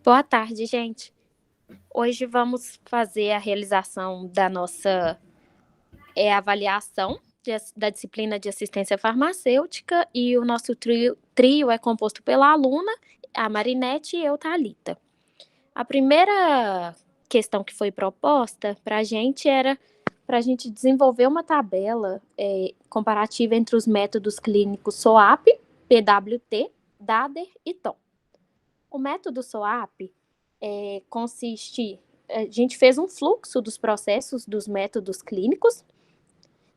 Boa tarde, gente. Hoje vamos fazer a realização da nossa avaliação da disciplina de assistência farmacêutica e o nosso trio é composto pela aluna, a Marinete e eu, Thalita. A primeira questão que foi proposta para a gente era para a gente desenvolver uma tabela comparativa entre os métodos clínicos SOAP, PWT, DADER e TOM. O método SOAP consiste, a gente fez um fluxo dos processos dos métodos clínicos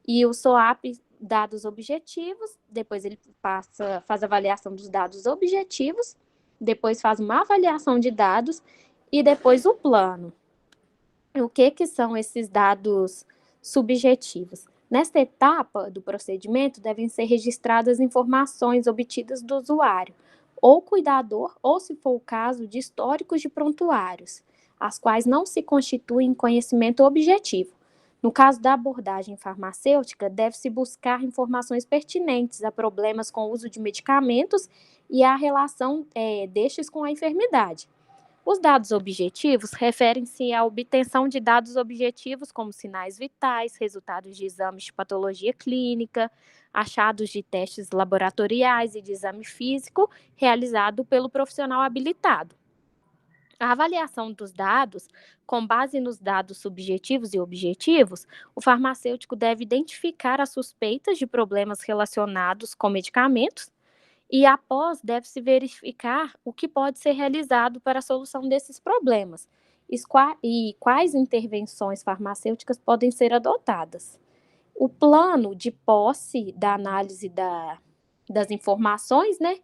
e o SOAP, dados objetivos, depois ele faz a avaliação dos dados objetivos, depois faz uma avaliação de dados e depois o plano. O que são esses dados subjetivos? Nesta etapa do procedimento, devem ser registradas informações obtidas do usuário, ou cuidador, ou, se for o caso, de históricos de prontuários, as quais não se constituem conhecimento objetivo. No caso da abordagem farmacêutica, deve-se buscar informações pertinentes a problemas com o uso de medicamentos e a relação destes com a enfermidade. Os dados objetivos referem-se à obtenção de dados objetivos como sinais vitais, resultados de exames de patologia clínica, achados de testes laboratoriais e de exame físico realizado pelo profissional habilitado. A avaliação dos dados, com base nos dados subjetivos e objetivos, o farmacêutico deve identificar as suspeitas de problemas relacionados com medicamentos e, após, deve-se verificar o que pode ser realizado para a solução desses problemas e quais intervenções farmacêuticas podem ser adotadas. O plano de posse da análise das informações, né,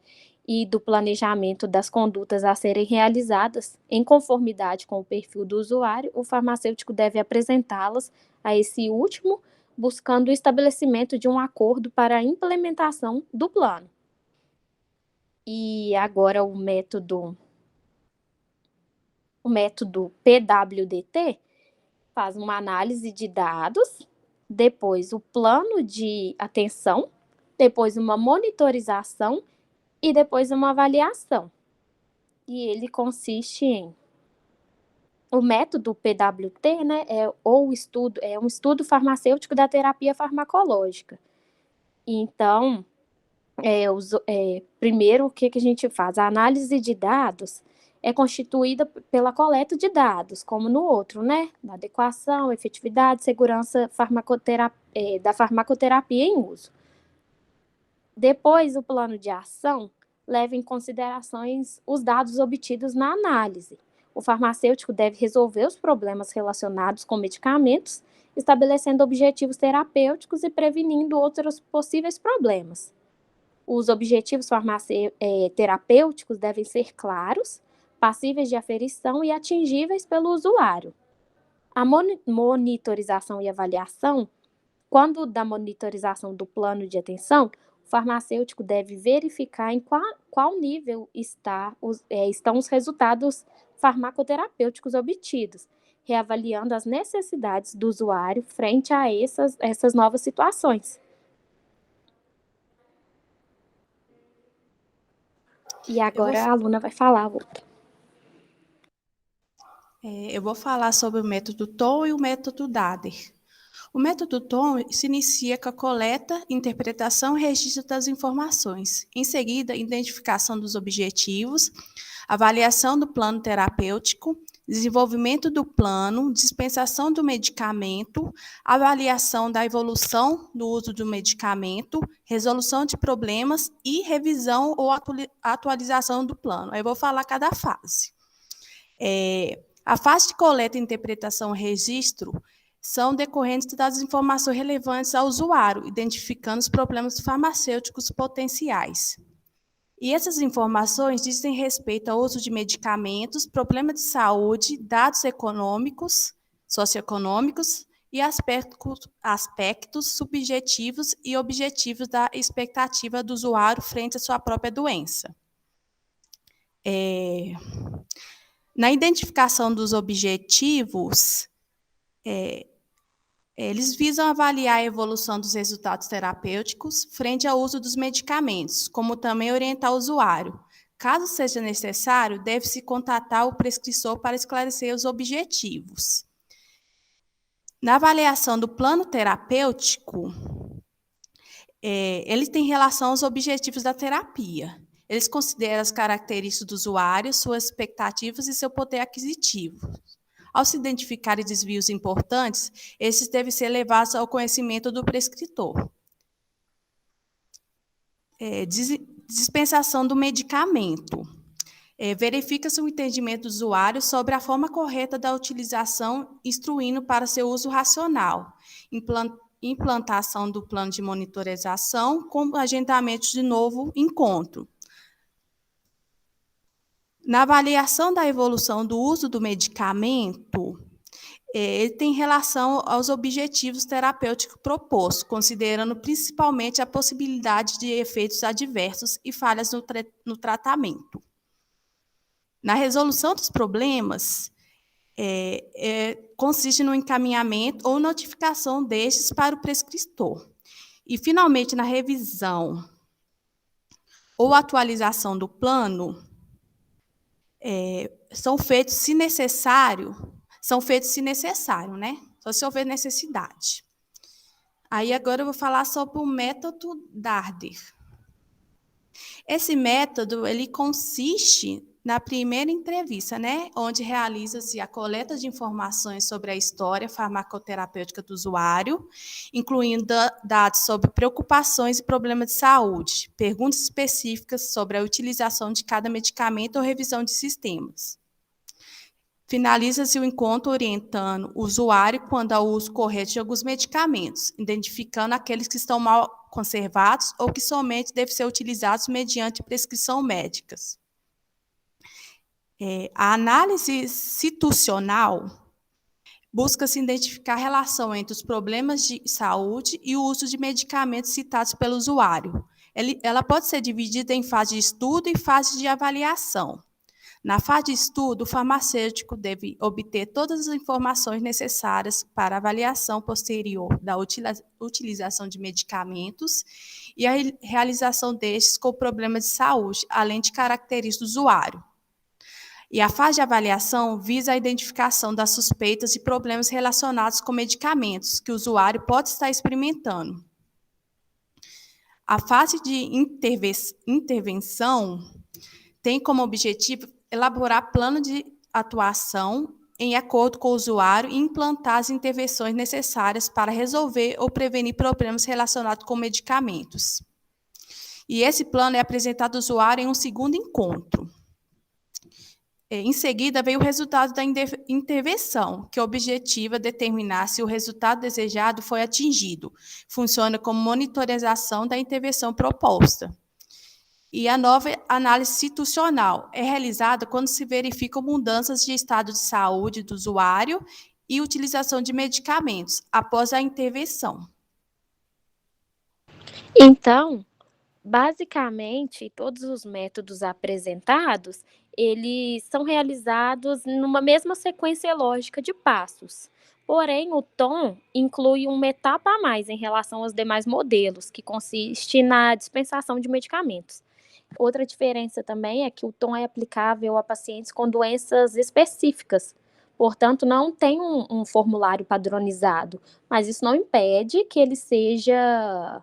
e do planejamento das condutas a serem realizadas em conformidade com o perfil do usuário, o farmacêutico deve apresentá-las a esse último, buscando o estabelecimento de um acordo para a implementação do plano. E agora o método PWDT faz uma análise de dados, depois o plano de atenção, depois uma monitorização e depois uma avaliação. E ele consiste em... O método PWT, né, é um estudo farmacêutico da terapia farmacológica. Então, primeiro, o que a gente faz? A análise de dados é constituída pela coleta de dados, como no outro, né? Da adequação, efetividade, segurança da farmacoterapia em uso. Depois, o plano de ação leva em considerações os dados obtidos na análise. O farmacêutico deve resolver os problemas relacionados com medicamentos, estabelecendo objetivos terapêuticos e prevenindo outros possíveis problemas. Os objetivos terapêuticos devem ser claros, passíveis de aferição e atingíveis pelo usuário. A monitorização e avaliação, quando da monitorização do plano de atenção, o farmacêutico deve verificar em qual nível estão os resultados farmacoterapêuticos obtidos, reavaliando as necessidades do usuário frente a essas novas situações. E agora a aluna vai falar outra. Eu vou falar sobre o método TOM e o método DADER. O método TOM se inicia com a coleta, interpretação e registro das informações. Em seguida, identificação dos objetivos, avaliação do plano terapêutico, desenvolvimento do plano, dispensação do medicamento, avaliação da evolução do uso do medicamento, resolução de problemas e revisão ou atualização do plano. Eu vou falar cada fase. A fase de coleta, interpretação e registro são decorrentes das informações relevantes ao usuário, identificando os problemas farmacêuticos potenciais. E essas informações dizem respeito ao uso de medicamentos, problemas de saúde, dados econômicos, socioeconômicos e aspectos subjetivos e objetivos da expectativa do usuário frente à sua própria doença. Na identificação dos objetivos, eles visam avaliar a evolução dos resultados terapêuticos frente ao uso dos medicamentos, como também orientar o usuário Caso seja necessário, deve-se contatar o prescritor para esclarecer os objetivos. Na avaliação do plano terapêutico, ele tem relação aos objetivos da terapia. Eles consideram as características do usuário, suas expectativas e seu poder aquisitivo. Ao se identificarem desvios importantes, esses devem ser levados ao conhecimento do prescritor. Dispensação do medicamento. Verifica-se o entendimento do usuário sobre a forma correta da utilização, instruindo para seu uso racional. Implantação do plano de monitorização com agendamento de novo encontro. Na avaliação da evolução do uso do medicamento, ele tem relação aos objetivos terapêuticos propostos, considerando principalmente a possibilidade de efeitos adversos e falhas no tratamento. Na resolução dos problemas, consiste no encaminhamento ou notificação destes para o prescritor. E, finalmente, na revisão ou atualização do plano, são feitos se necessário, né? Só se houver necessidade. Aí, agora, eu vou falar sobre o método Darder. Esse método, ele consiste na primeira entrevista, né, onde realiza-se a coleta de informações sobre a história farmacoterapêutica do usuário, incluindo dados sobre preocupações e problemas de saúde, perguntas específicas sobre a utilização de cada medicamento ou revisão de sistemas. Finaliza-se o encontro orientando o usuário quanto ao uso correto de alguns medicamentos, identificando aqueles que estão mal conservados ou que somente devem ser utilizados mediante prescrição médica. A análise situacional busca-se identificar a relação entre os problemas de saúde e o uso de medicamentos citados pelo usuário. Ela pode ser dividida em fase de estudo e fase de avaliação. Na fase de estudo, o farmacêutico deve obter todas as informações necessárias para a avaliação posterior da utilização de medicamentos e a realização destes com problemas de saúde, além de características do usuário. E a fase de avaliação visa a identificação das suspeitas de problemas relacionados com medicamentos que o usuário pode estar experimentando. A fase de intervenção tem como objetivo elaborar plano de atuação em acordo com o usuário e implantar as intervenções necessárias para resolver ou prevenir problemas relacionados com medicamentos. E esse plano é apresentado ao usuário em um segundo encontro. Em seguida, vem o resultado da intervenção, que objetiva determinar se o resultado desejado foi atingido. Funciona como monitorização da intervenção proposta. E a nova análise situacional é realizada quando se verificam mudanças de estado de saúde do usuário e utilização de medicamentos após a intervenção. Então, basicamente, todos os métodos apresentados, eles são realizados numa mesma sequência lógica de passos. Porém, o tom inclui uma etapa a mais em relação aos demais modelos, que consiste na dispensação de medicamentos. Outra diferença também é que o tom é aplicável a pacientes com doenças específicas. Portanto, não tem um formulário padronizado, mas isso não impede que ele seja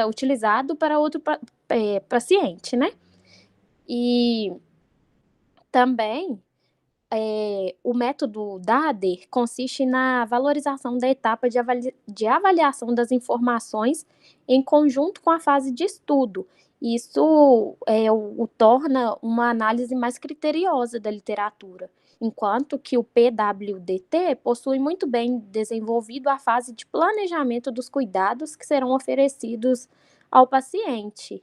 utilizado para outro paciente, né? E também o método DADER consiste na valorização da etapa de avaliação das informações em conjunto com a fase de estudo. Isso o torna uma análise mais criteriosa da literatura, enquanto que o PWDT possui muito bem desenvolvido a fase de planejamento dos cuidados que serão oferecidos ao paciente.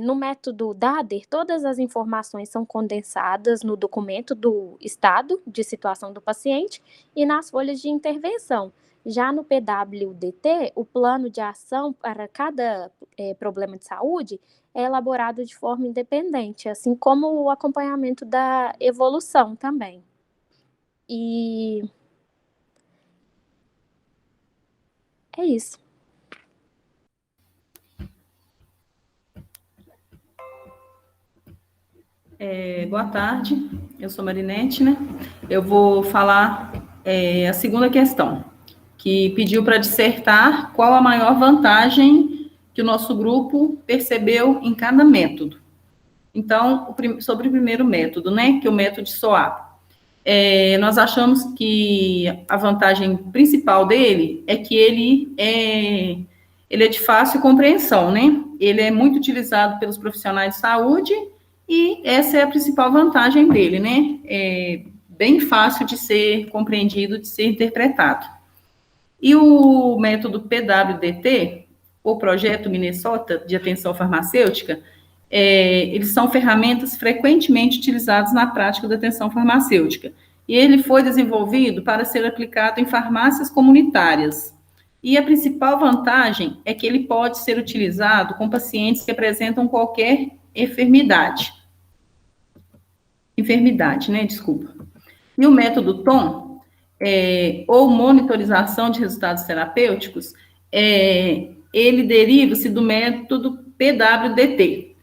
No método DADER, todas as informações são condensadas no documento do estado de situação do paciente e nas folhas de intervenção. Já no PWDT, o plano de ação para cada problema de saúde é elaborado de forma independente, assim como o acompanhamento da evolução também. E é isso. Boa tarde, eu sou Marinete, né? Eu vou falar a segunda questão, que pediu para dissertar qual a maior vantagem que o nosso grupo percebeu em cada método. Então, sobre o primeiro método, né, que é o método de SOAP. Nós achamos que a vantagem principal dele é que ele é de fácil compreensão, né? Ele é muito utilizado pelos profissionais de saúde e essa é a principal vantagem dele, né? É bem fácil de ser compreendido, de ser interpretado. E o método PWDT, o Projeto Minnesota de Atenção Farmacêutica, eles são ferramentas frequentemente utilizadas na prática da atenção farmacêutica. E ele foi desenvolvido para ser aplicado em farmácias comunitárias. E a principal vantagem é que ele pode ser utilizado com pacientes que apresentam qualquer enfermidade, né? Desculpa. E o método TOM, ou monitorização de resultados terapêuticos, ele deriva-se do método PWDT.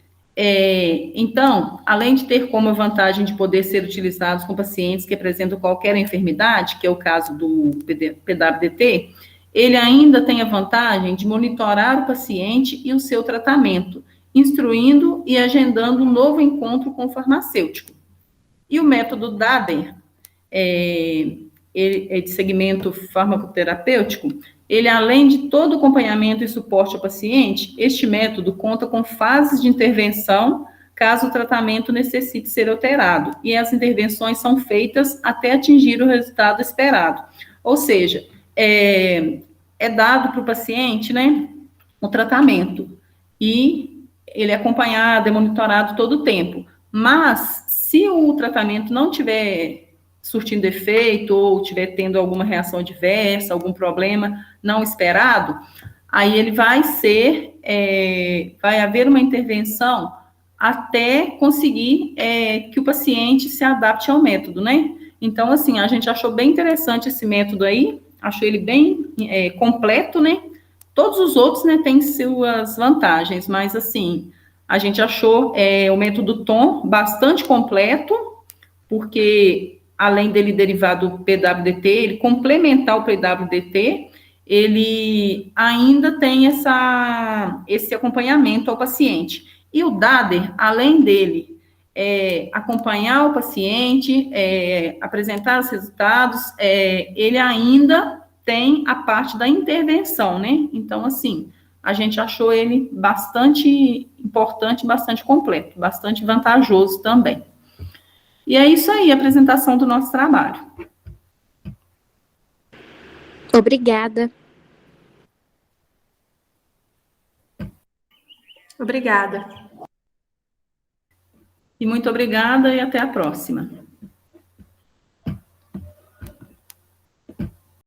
Então, além de ter como vantagem de poder ser utilizados com pacientes que apresentam qualquer enfermidade, que é o caso do PWDT, ele ainda tem a vantagem de monitorar o paciente e o seu tratamento, instruindo e agendando um novo encontro com o farmacêutico. E o método DADER, ele é de segmento farmacoterapêutico, ele, além de todo o acompanhamento e suporte ao paciente, este método conta com fases de intervenção, caso o tratamento necessite ser alterado, e as intervenções são feitas até atingir o resultado esperado. Ou seja, é dado para o paciente, né, o tratamento, e ele é acompanhado, é monitorado todo o tempo. Mas, se o tratamento não tiver surtindo efeito ou estiver tendo alguma reação adversa, algum problema não esperado, aí ele vai haver uma intervenção até conseguir que o paciente se adapte ao método, né? Então, assim, a gente achou bem interessante esse método aí, achou ele bem completo, né? Todos os outros, né, têm suas vantagens, mas, assim, a gente achou o método TOM bastante completo, porque além dele derivar do PWDT, ele complementar o PWDT, ele ainda tem esse acompanhamento ao paciente. E o DADER, além dele acompanhar o paciente, apresentar os resultados, ele ainda tem a parte da intervenção, né? Então, assim, a gente achou ele bastante importante, bastante completo, bastante vantajoso também. E é isso aí, a apresentação do nosso trabalho. Obrigada. Obrigada. E muito obrigada e até a próxima.